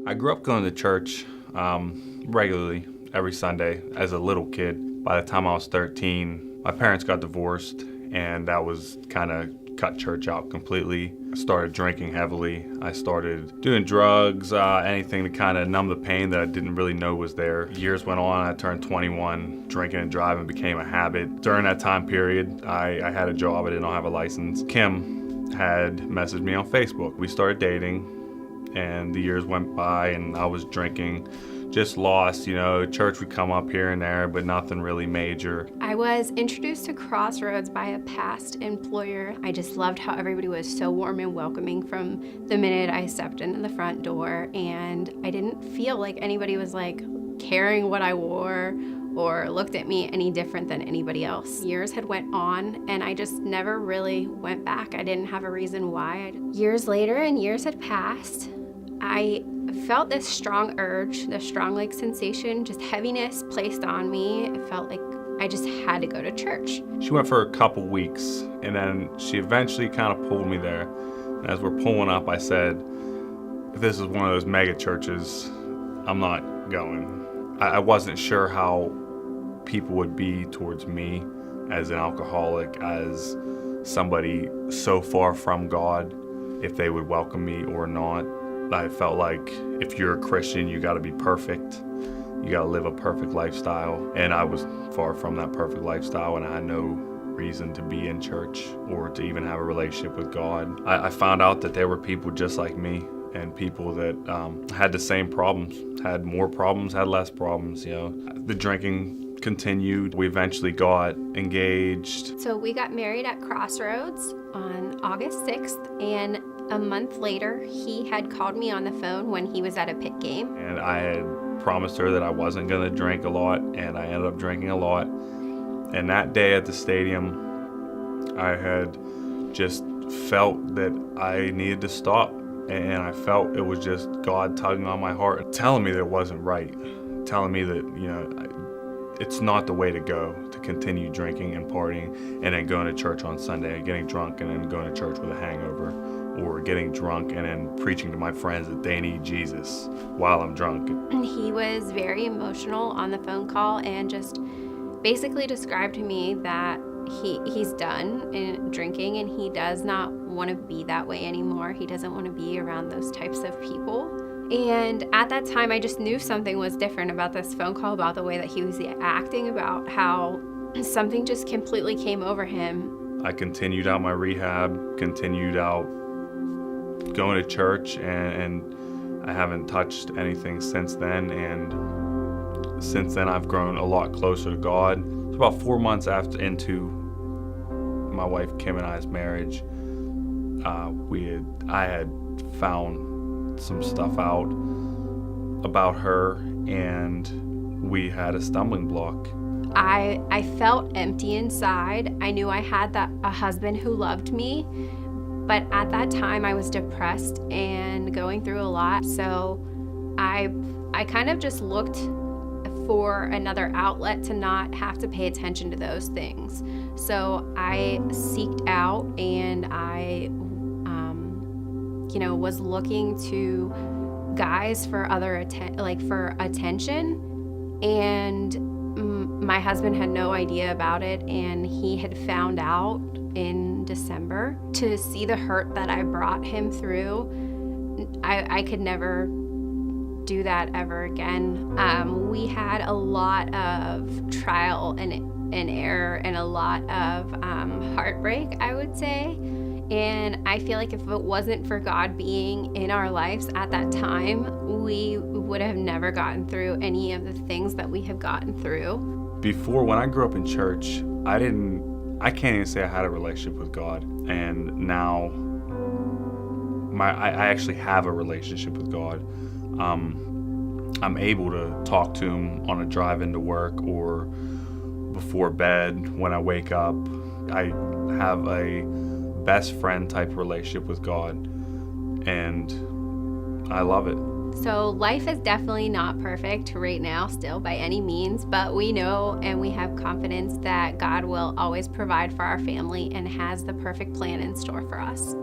I grew up going to church regularly every Sunday as a little kid. By the time I was 13, my parents got divorced, and that was kind of cut church out completely. I started drinking heavily. I started doing drugs, anything to kind of numb the pain that I didn't really know was there. Years went on. I turned 21. Drinking and driving became a habit. During that time period, I had a job. I did not have a license. Kim had messaged me on Facebook. We started dating, and the years went by, and I was drinking, just lost, church would come up here and there, but nothing really major. I was introduced to Crossroads by a past employer. I just loved how everybody was so warm and welcoming from the minute I stepped into the front door, and I didn't feel like anybody was caring what I wore or looked at me any different than anybody else. Years had went on, and I just never really went back. I didn't have a reason why. Years later, and years had passed, I felt this strong urge, this strong sensation, just heaviness placed on me. It felt like I just had to go to church. She went for a couple weeks, and then she eventually kind of pulled me there. And as we're pulling up, I said, if this is one of those mega churches, I'm not going. I wasn't sure how people would be towards me as an alcoholic, as somebody so far from God, if they would welcome me or not. I felt like if you're a Christian, you got to be perfect. You got to live a perfect lifestyle. And I was far from that perfect lifestyle, and I had no reason to be in church or to even have a relationship with God. I found out that there were people just like me, and people that had the same problems, had more problems, had less problems. The drinking continued. We eventually got engaged. So we got married at Crossroads on August 6th, and a month later, he had called me on the phone when he was at a pit game. And I had promised her that I wasn't going to drink a lot, and I ended up drinking a lot. And that day at the stadium, I had just felt that I needed to stop. And I felt it was just God tugging on my heart, telling me that it wasn't right, telling me that, it's not the way to go, to continue drinking and partying and then going to church on Sunday, getting drunk and then going to church with a hangover, or getting drunk and then preaching to my friends that they need Jesus while I'm drunk. He was very emotional on the phone call and just basically described to me that he's done in drinking, and he does not want to be that way anymore. He doesn't want to be around those types of people. And at that time, I just knew something was different about this phone call, about the way that he was acting, about how something just completely came over him. I continued out my rehab, continued out going to church, and I haven't touched anything since then. And since then, I've grown a lot closer to God. It's about 4 months into my wife Kim and I's marriage, I had found some stuff out about her, and we had a stumbling block. I felt empty inside. I knew I had a husband who loved me, but at that time I was depressed and going through a lot. So I kind of just looked for another outlet to not have to pay attention to those things. So I seeked out, and I was looking to guys for for attention, and my husband had no idea about it, and he had found out in December. To see the hurt that I brought him through, I could never do that ever again. We had a lot of trial and error and a lot of heartbreak, I would say. And I feel like if it wasn't for God being in our lives at that time, we would have never gotten through any of the things that we have gotten through. Before, when I grew up in church, I can't even say I had a relationship with God. And now I actually have a relationship with God. I'm able to talk to him on a drive into work or before bed when I wake up. I have a best friend type relationship with God, and I love it. So life is definitely not perfect right now still by any means, but we know and we have confidence that God will always provide for our family and has the perfect plan in store for us.